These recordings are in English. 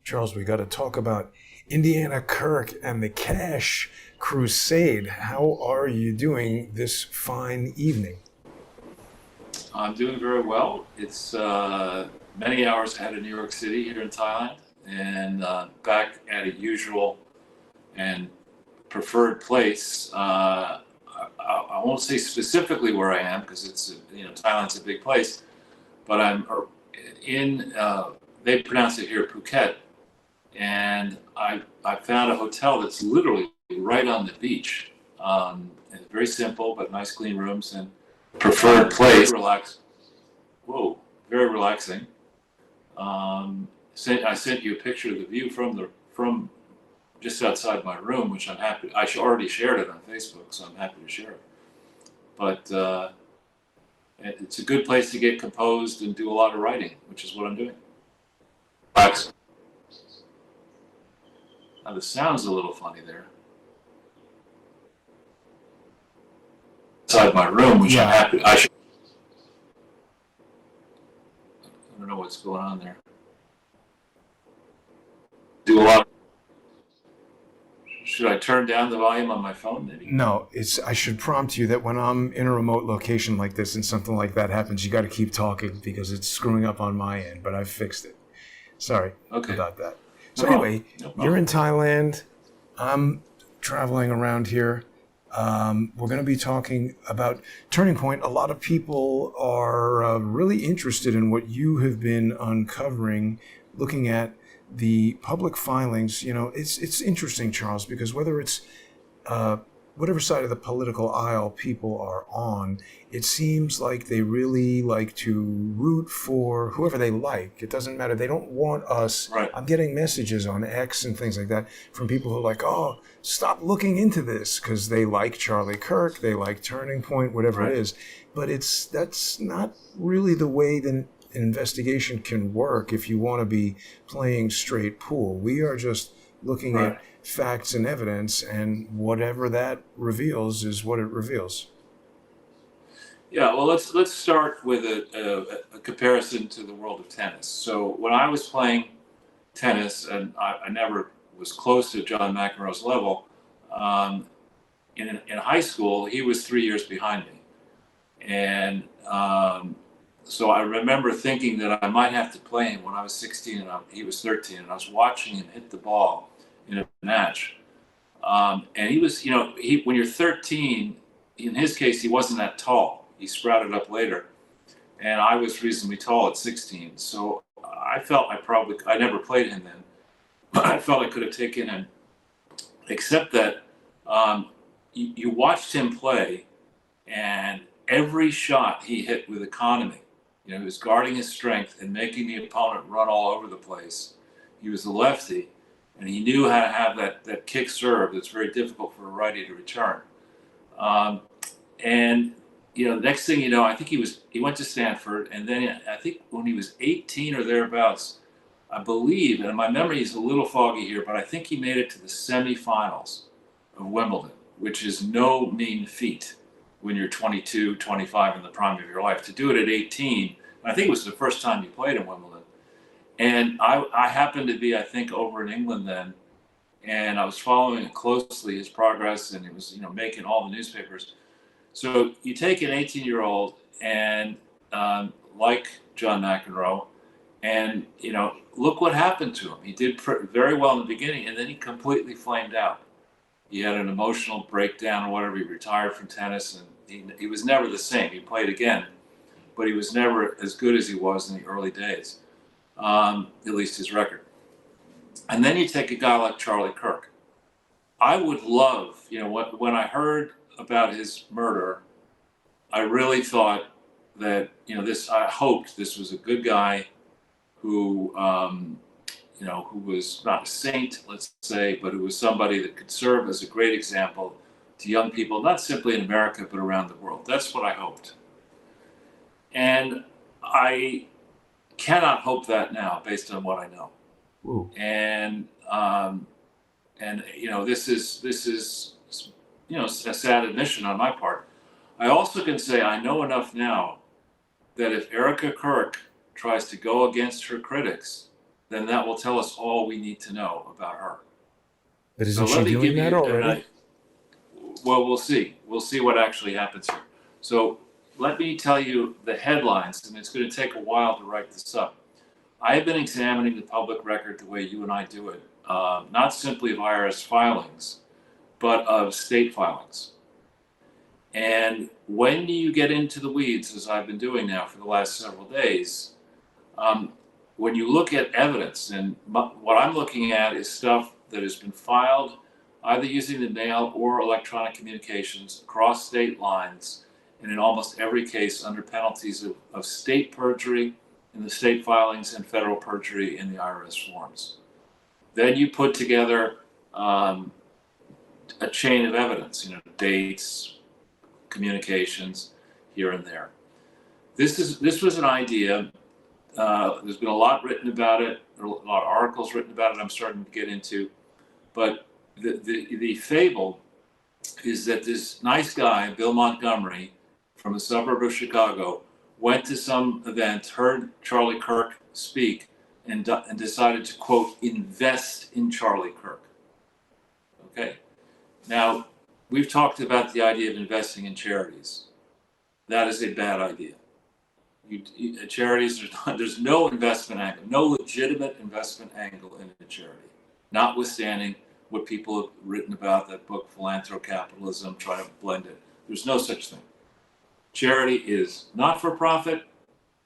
Charles, we got to talk about Indiana Kirk and the Cash Crusade. How are you doing this fine evening? I'm doing very well. It's many hours ahead of New York City here in Thailand, and back at a usual and preferred place. I won't say specifically where I am because it's Thailand's a big place, but I'm in. They pronounce it here Phuket, and I found a hotel that's literally right on the beach. And it's very simple but nice, clean rooms and preferred place. Relax. Whoa, very relaxing. I sent you a picture of the view from just outside my room, which I'm happy. Already shared it on Facebook, so I'm happy to share it. But it's a good place to get composed and do a lot of writing, which is what I'm doing. Relax. Now the sound's a little funny there. Inside my room, which I'm happy. I don't know what's going on there. Do a lot. Should I turn down the volume on my phone, maybe? No, I should prompt you that when I'm in a remote location like this and something like that happens, you got to keep talking because it's screwing up on my end, but I've fixed it. Sorry about that. So anyway, you're in Thailand. I'm traveling around here. We're going to be talking about Turning Point. A lot of people are really interested in what you have been uncovering, looking at the public filings. It's interesting, Charles, because whether it's whatever side of the political aisle people are on, it seems like they really like to root for whoever they like. It doesn't matter. They don't want us. Right. I'm getting messages on X and things like that from people who are like, oh, stop looking into this because they like Charlie Kirk, they like Turning Point, whatever it is. But that's not really the way the investigation can work if you want to be playing straight pool. We are just looking at facts and evidence, and whatever that reveals is what it reveals. Yeah, well, let's start with a comparison to the world of tennis. So when I was playing tennis, and I never was close to John McEnroe's level, in high school, he was 3 years behind me. And so I remember thinking that I might have to play him when I was 16 and he was 13, and I was watching him hit the ball in a match. And he was, when you're 13, in his case, he wasn't that tall. He sprouted up later. And I was reasonably tall at 16. So I felt I never played him then, but I felt I could have taken him, except that you watched him play, and every shot he hit with economy. He was guarding his strength and making the opponent run all over the place. He was a lefty, and he knew how to have that kick serve that's very difficult for a righty to return. And the next thing you know, I think he went to Stanford, and then I think when he was 18 or thereabouts, I believe, and my memory is a little foggy here, but I think he made it to the semifinals of Wimbledon, which is no mean feat when you're 22, 25 in the prime of your life. To do it at 18, I think it was the first time you played in Wimbledon. And I happened to be, I think, over in England then, and I was following closely his progress, and it was, making all the newspapers. So you take an 18-year-old and like John McEnroe, and look what happened to him. He did very well in the beginning, and then he completely flamed out. He had an emotional breakdown or whatever. He retired from tennis, and he was never the same. He played again, but he was never as good as he was in the early days. At least his record. And then you take a guy like Charlie Kirk. I would love, when I heard about his murder, I really thought that, I hoped this was a good guy who, who was not a saint, let's say, but who was somebody that could serve as a great example to young people, not simply in America, but around the world. That's what I hoped. And I cannot hope that now based on what I know. Ooh. And this is a sad admission on my part. I also can say I know enough now that if Erica Kirk tries to go against her critics, then that will tell us all we need to know about her. But isn't she doing that already? Well, we'll see. We'll see what actually happens here. So let me tell you the headlines, and it's going to take a while to write this up. I have been examining the public record the way you and I do it, not simply of IRS filings, but of state filings. And when you get into the weeds, as I've been doing now for the last several days, when you look at evidence, and what I'm looking at is stuff that has been filed either using the mail or electronic communications across state lines, and in almost every case under penalties of state perjury in the state filings and federal perjury in the IRS forms. Then you put together a chain of evidence, dates, communications here and there. This was an idea. There's been a lot written about it, a lot of articles written about it I'm starting to get into, but the fable is that this nice guy, Bill Montgomery, from a suburb of Chicago, went to some event, heard Charlie Kirk speak, and decided to, quote, invest in Charlie Kirk. Okay? Now, we've talked about the idea of investing in charities. That is a bad idea. Charities, there's no investment angle, no legitimate investment angle in a charity, notwithstanding what people have written about that book, Philanthrocapitalism, trying to blend it. There's no such thing. Charity is not for profit,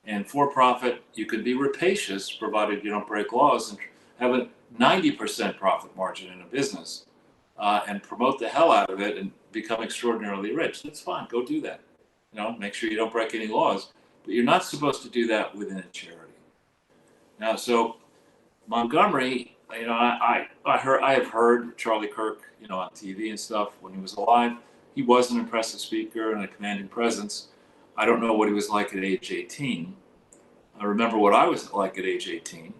and for profit, you can be rapacious provided you don't break laws and have a 90% profit margin in a business and promote the hell out of it and become extraordinarily rich. That's fine. Go do that. Make sure you don't break any laws. But you're not supposed to do that within a charity. Now, so Montgomery, I have heard Charlie Kirk, on TV and stuff when he was alive. He was an impressive speaker and a commanding presence. I don't know what he was like at age 18. I remember what I was like at age 18.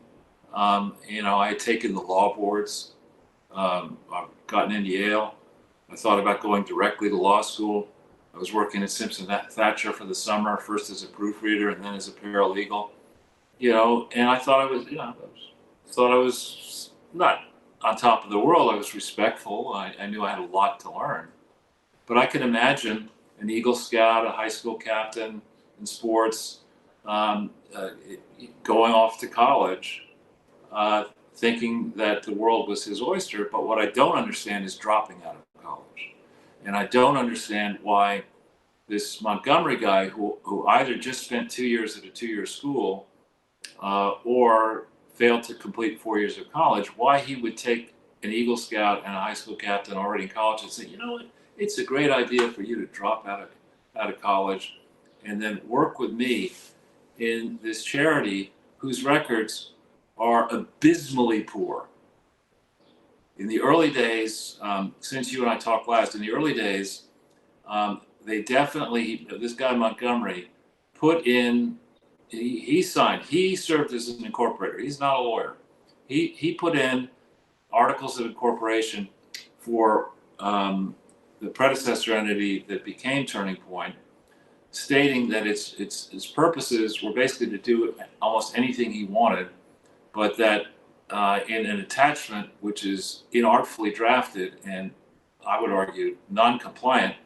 I had taken the law boards. I've gotten into Yale. I thought about going directly to law school. I was working at Simpson Thatcher for the summer, first as a proofreader and then as a paralegal. And I thought I was not on top of the world. I was respectful. I knew I had a lot to learn. But I can imagine an Eagle Scout, a high school captain in sports, going off to college, thinking that the world was his oyster. But what I don't understand is dropping out of college. And I don't understand why this Montgomery guy, who either just spent 2 years at a 2-year school or failed to complete 4 years of college, why he would take an Eagle Scout and a high school captain already in college and say, what, it's a great idea for you to drop out of college and then work with me in this charity whose records are abysmally poor. In the early days, since you and I talked last, in the early days, they definitely, this guy Montgomery, put in, he served as an incorporator. He's not a lawyer. He put in articles of incorporation for the predecessor entity that became Turning Point, stating that its purposes were basically to do almost anything he wanted, but that in an attachment which is inartfully drafted and I would argue non-compliant,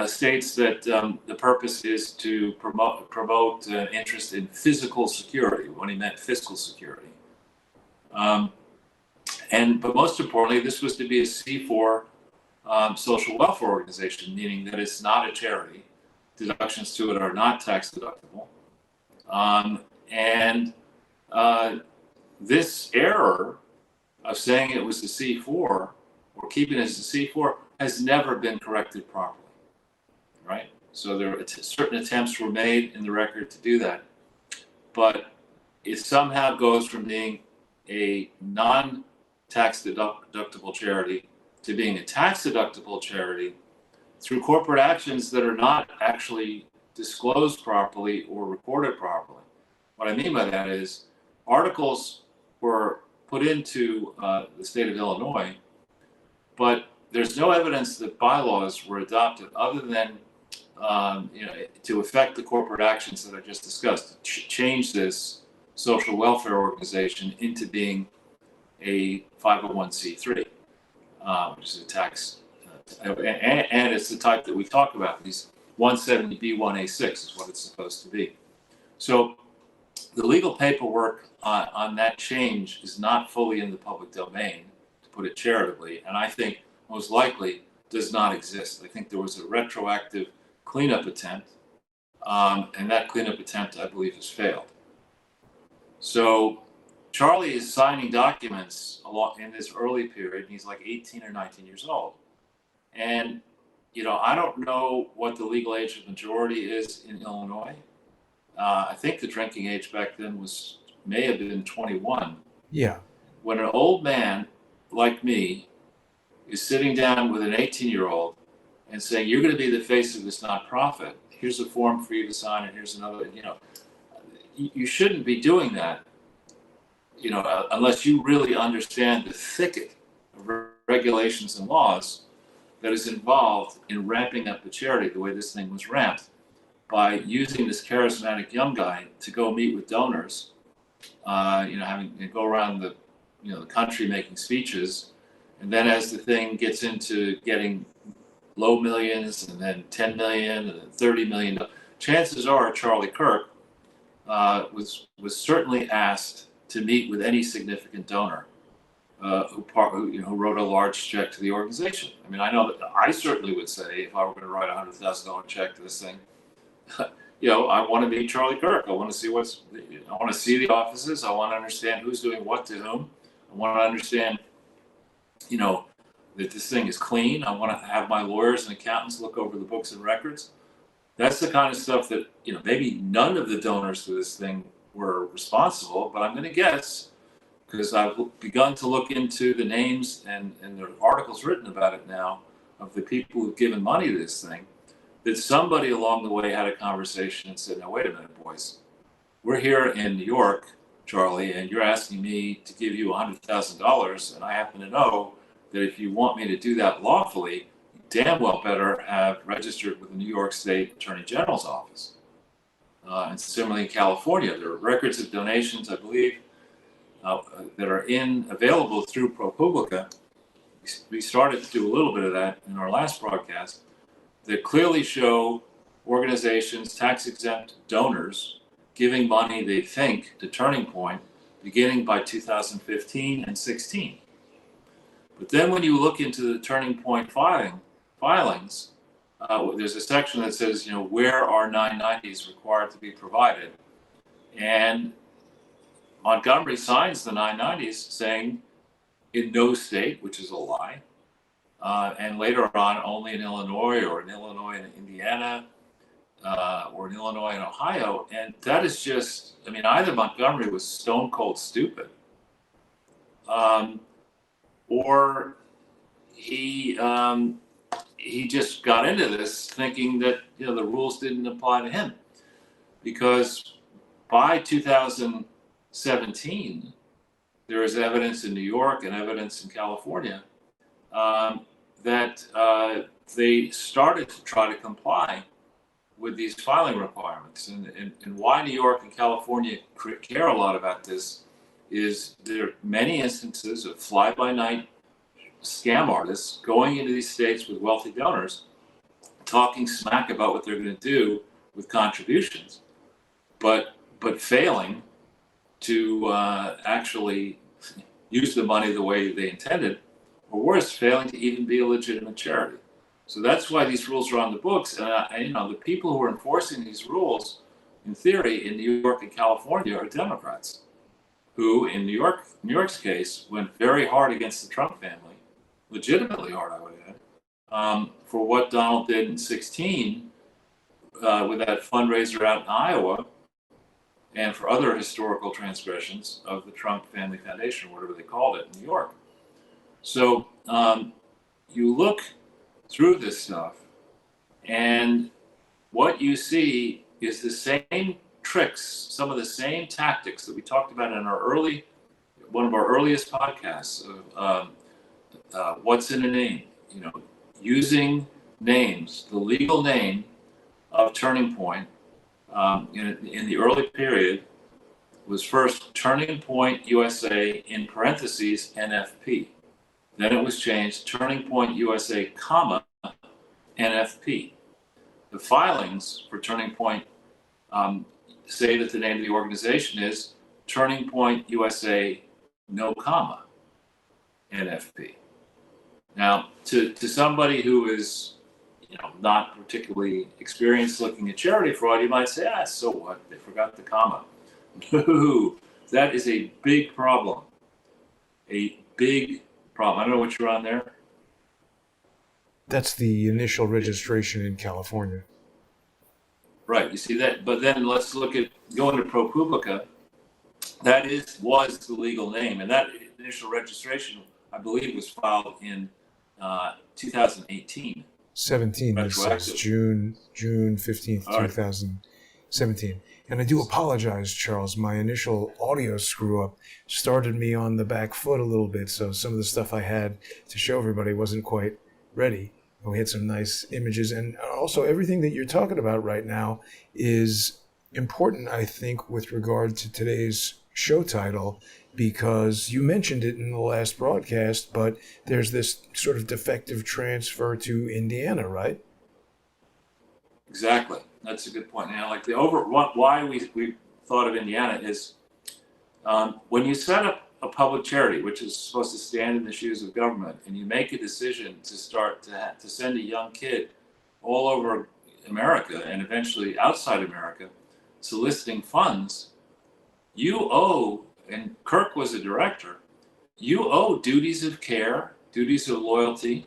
states that the purpose is to promote interest in physical security when he meant fiscal security. But most importantly, this was to be a C4 social welfare organization, meaning that it's not a charity. Deductions to it are not tax deductible. This error of saying it was a C4 or keeping it as a C4 has never been corrected properly, right? So certain attempts were made in the record to do that, but it somehow goes from being a non-tax deductible charity to being a tax deductible charity through corporate actions that are not actually disclosed properly or recorded properly. What I mean by that is articles were put into the state of Illinois, but there's no evidence that bylaws were adopted other than to affect the corporate actions that I just discussed, change this social welfare organization into being a 501c3, which is a tax, and it's the type that we talk about. These 170B1A6 is what it's supposed to be. So the legal paperwork on that change is not fully in the public domain, to put it charitably, and I think most likely does not exist. I think there was a retroactive cleanup attempt, and that cleanup attempt, I believe, has failed. So Charlie is signing documents in this early period. He's like 18 or 19 years old. And, I don't know what the legal age of majority is in Illinois. I think the drinking age back then may have been 21. Yeah. When an old man like me is sitting down with an 18-year-old and saying, you're going to be the face of this nonprofit, here's a form for you to sign, and here's another, you shouldn't be doing that, unless you really understand the thicket of regulations and laws that is involved in ramping up the charity the way this thing was ramped, by using this charismatic young guy to go meet with donors, having to go around the country making speeches. And then as the thing gets into getting low millions and then 10 million and then 30 million, chances are Charlie Kirk was certainly asked to meet with any significant donor who wrote a large check to the organization. I mean, I know that I certainly would say, if I were going to write a $100,000 check to this thing, I want to meet Charlie Kirk. I want to see I want to see the offices. I want to understand who's doing what to whom. I want to understand, that this thing is clean. I want to have my lawyers and accountants look over the books and records. That's the kind of stuff that, maybe none of the donors to this thing were responsible, but I'm going to guess, because I've begun to look into the names and there are articles written about it now of the people who've given money to this thing, that somebody along the way had a conversation and said, now, wait a minute, boys. We're here in New York, Charlie, and you're asking me to give you $100,000, and I happen to know that if you want me to do that lawfully, you damn well better have registered with the New York State Attorney General's office. And similarly in California, there are records of donations, I believe, that are available through ProPublica. We started to do a little bit of that in our last broadcast, that clearly show organizations, tax-exempt donors, giving money they think to Turning Point, beginning by 2015 and 16. But then when you look into the Turning Point filings, there's a section that says, where are 990s required to be provided? And Montgomery signs the 990s saying, in no state, which is a lie. And later on, only in Illinois, or in Illinois and Indiana, or in Illinois and Ohio. And that is just, either Montgomery was stone cold stupid, or he just got into this thinking that, the rules didn't apply to him. Because by 2017, there is evidence in New York and evidence in California that they started to try to comply with these filing requirements. And why New York and California care a lot about this is there are many instances of fly-by-night scam artists going into these states with wealthy donors, talking smack about what they're going to do with contributions, but failing to actually use the money the way they intended, or worse, failing to even be a legitimate charity. So that's why these rules are on the books. And the people who are enforcing these rules, in theory, in New York and California, are Democrats, who, in New York's case, went very hard against the Trump family, legitimately hard, I would add, for what Donald did in 2016 with that fundraiser out in Iowa, and for other historical transgressions of the Trump Family Foundation, whatever they called it, in New York. So you look through this stuff, and what you see is the same tricks, some of the same tactics that we talked about in one of our earliest podcasts of what's in a name, using names, the legal name of Turning Point in the early period was first Turning Point USA in parentheses NFP. Then it was changed Turning Point USA, comma, NFP. The filings for Turning Point say that the name of the organization is Turning Point USA, no comma, NFP. Now, to somebody who is, not particularly experienced looking at charity fraud, you might say, so what? They forgot the comma. No, that is a big problem. A big problem. I don't know what you're on there. That's the initial registration in California. Right, you see that, but then let's look at going to ProPublica. That was the legal name, and that initial registration, I believe, was filed in 2018. 17, it says June 15th, 2017. And I do apologize, Charles. My initial audio screw-up started me on the back foot a little bit, so some of the stuff I had to show everybody wasn't quite ready. We had some nice images, and also everything that you're talking about right now is important, I think, with regard to today's show title, because you mentioned it in the last broadcast, but there's this sort of defective transfer to Indiana, right? Exactly. That's a good point. Now, like why we thought of Indiana is when you set up a public charity, which is supposed to stand in the shoes of government, and you make a decision to start to send a young kid all over America and eventually outside America soliciting funds, you owe, and Kirk was a director, you owe duties of care, duties of loyalty,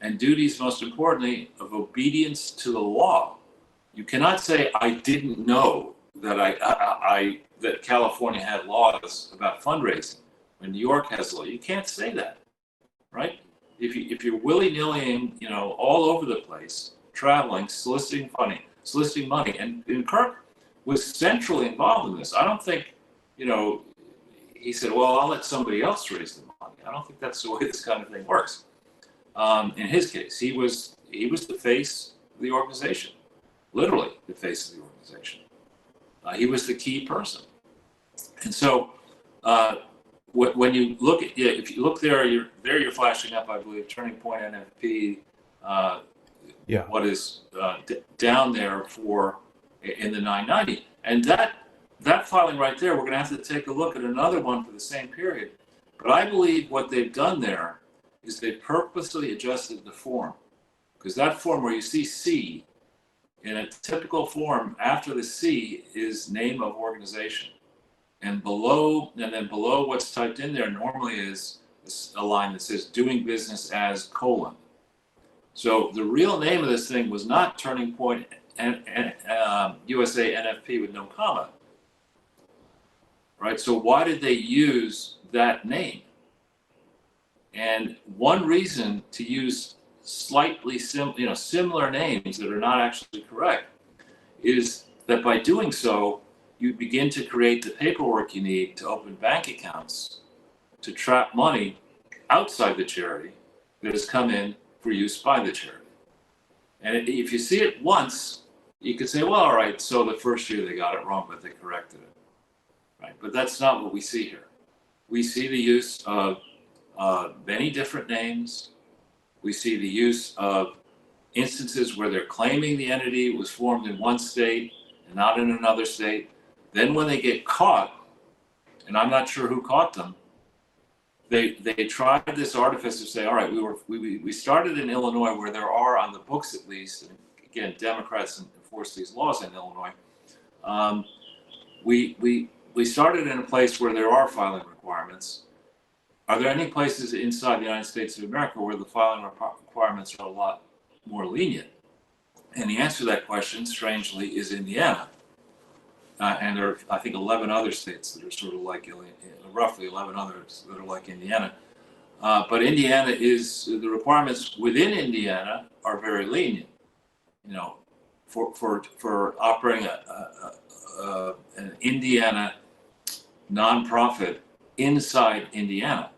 and duties, most importantly, of obedience to the law. You cannot say, I didn't know that that California had laws about fundraising when New York has law. You can't say that, right? If you're willy-nillying, all over the place, traveling, soliciting money, and Kirk was centrally involved in this. I don't think, he said, well, I'll let somebody else raise the money. I don't think that's the way this kind of thing works. In his case, he was the face of the organization, literally the face of the organization. He was the key person. And so when you look at, if you look there, you're flashing up, I believe, Turning Point NFP, what is down there for in the 990. And that filing right there, we're going to have to take a look at another one for the same period. But I believe what they've done there is they purposely adjusted the form, because that form where you see C, in a typical form, after the C is name of organization. And then below what's typed in there normally is a line that says doing business as : So the real name of this thing was not Turning Point USA NFP with no comma. Right? So why did they use that name? And one reason to use slightly similar names that are not actually correct is that by doing so, you begin to create the paperwork you need to open bank accounts to trap money outside the charity that has come in for use by the charity. And if you see it once, you could say, well, all right, so the first year they got it wrong, but they corrected it. Right? But that's not what we see here. We see the use of many different names. We see the use of instances where they're claiming the entity was formed in one state and not in another state. Then when they get caught, and I'm not sure who caught them, they tried this artifice to say, all right, we started in Illinois, where there are, on the books at least, and again, Democrats enforce these laws in Illinois. We started in a place where there are filing requirements. Are there any places inside the United States of America where the filing requirements are a lot more lenient? And the answer to that question, strangely, is Indiana. And there are, I think, 11 other states that are sort of like, roughly 11 others that are like Indiana. But Indiana the requirements within Indiana are very lenient, for operating an Indiana nonprofit inside Indiana.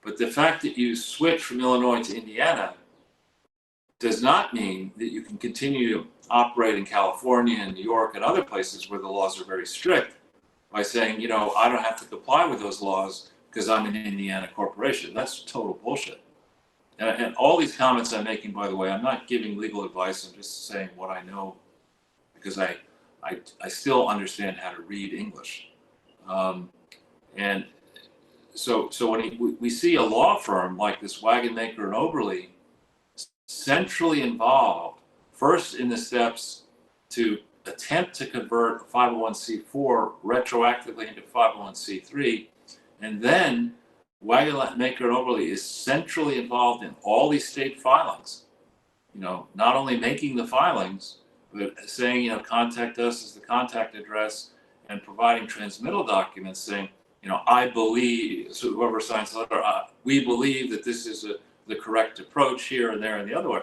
But the fact that you switch from Illinois to Indiana does not mean that you can continue to operate in California and New York and other places where the laws are very strict by saying, I don't have to comply with those laws because I'm an Indiana corporation. That's total bullshit. And all these comments I'm making, by the way, I'm not giving legal advice. I'm just saying what I know because I still understand how to read English. And so when we see a law firm like this Wagonmaker and Oberle centrally involved, first in the steps to attempt to convert 501c4 retroactively into 501c3, and then Wagonmaker and Oberle is centrally involved in all these state filings. Not only making the filings, but saying, contact us as the contact address, and providing transmittal documents saying, I believe, so whoever signs the letter, we believe that this is the correct approach here and there and the other way.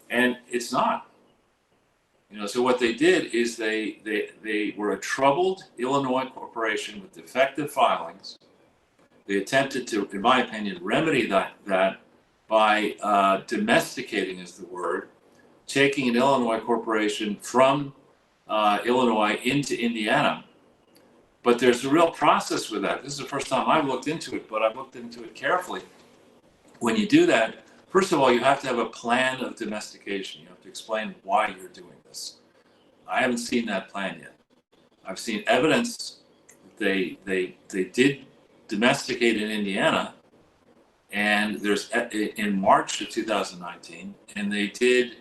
And it's not. So what they did is they were a troubled Illinois corporation with defective filings. They attempted to, in my opinion, remedy that by domesticating, is the word, taking an Illinois corporation from Illinois into Indiana. But there's a real process with that. This is the first time I've looked into it, but I've looked into it carefully. When you do that, first of all, you have to have a plan of domestication. You have to explain why you're doing this. I haven't seen that plan yet. I've seen evidence that they did domesticate in Indiana, and there's in March of 2019, and they did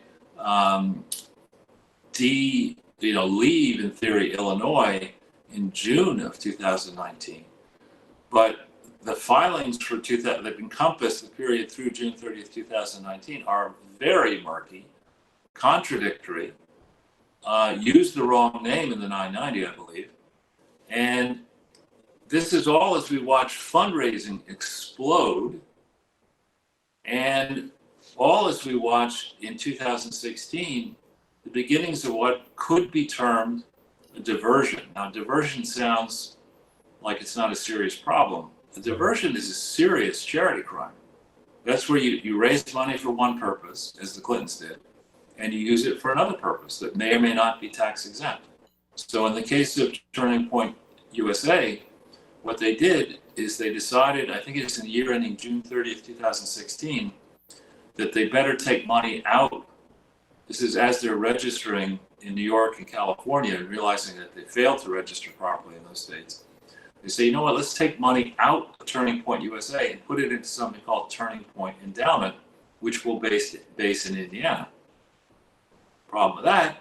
leave, in theory, Illinois in June of 2019. But the filings for that encompass the period through June 30th, 2019 are very murky, contradictory, use the wrong name in the 990, I believe. And this is all as we watch fundraising explode, and all as we watch in 2016 the beginnings of what could be termed a diversion. Now, diversion sounds like it's not a serious problem. A diversion is a serious charity crime. That's where you raise money for one purpose, as the Clintons did, and you use it for another purpose that may or may not be tax exempt. So in the case of Turning Point USA, what they did is they decided, I think it's in the year ending June 30th, 2016, that they better take money out. This is as they're registering in New York and California and realizing that they failed to register properly in those states. They say, let's take money out of Turning Point USA and put it into something called Turning Point Endowment, which will base in Indiana. Problem with that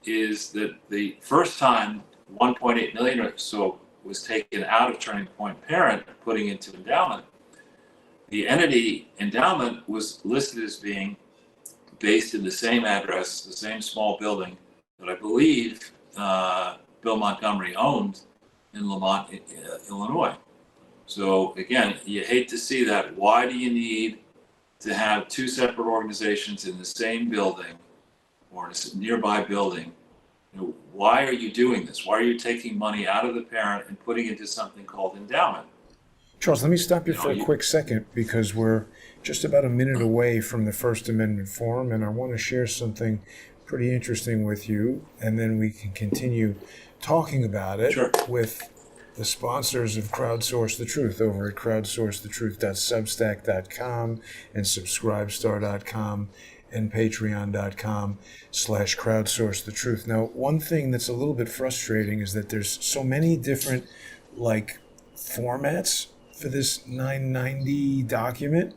is that the first time 1.8 million or so was taken out of Turning Point Parent, putting into endowment, the entity endowment was listed as being based in the same address, the same small building that I believe Bill Montgomery owned in Lamont, Illinois. So again, you hate to see that. Why do you need to have two separate organizations in the same building or in a nearby building? Why are you doing this? Why are you taking money out of the parent and putting it into something called endowment? Charles, let me stop you for a quick second, because we're just about a minute away from the First Amendment Forum, and I want to share something pretty interesting with you, and then we can continue talking about it with the sponsors of Crowdsource the Truth over at crowdsourcethetruth.substack.com and subscribestar.com and patreon.com/crowdsourcethetruth. Now, one thing that's a little bit frustrating is that there's so many different formats for this 990 document.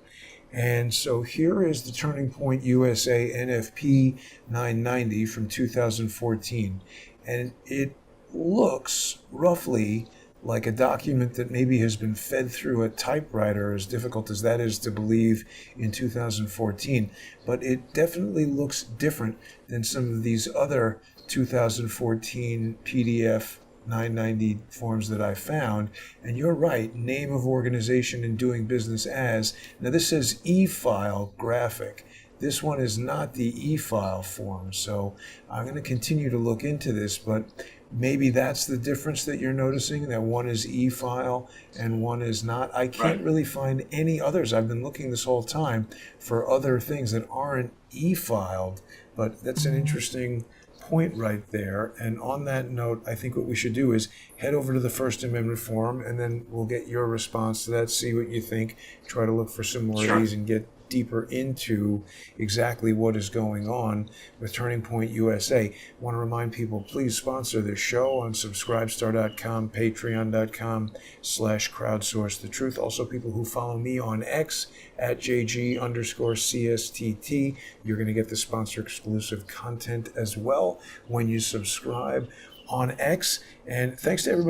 And so here is the Turning Point USA NFP 990 from 2014. And it looks roughly like a document that maybe has been fed through a typewriter, as difficult as that is to believe in 2014. But it definitely looks different than some of these other 2014 PDF 990 forms that I found. And you're right, name of organization and doing business as. Now this says e-file graphic. This one is not the e-file form. So I'm going to continue to look into this, but maybe that's the difference that you're noticing, that one is e-file and one is not. I can't really find any others. I've been looking this whole time for other things that aren't e-filed, but that's an interesting point right there. And on that note, I think what we should do is head over to the First Amendment Forum, and then we'll get your response to that, see what you think, try to look for some more of these and get deeper into exactly what is going on with Turning Point USA. I want to remind people, please sponsor this show on subscribestar.com, patreon.com/crowdsource the truth. Also, people who follow me on X at JG_CSTT, you're going to get the sponsor exclusive content as well when you subscribe on X. And thanks to everybody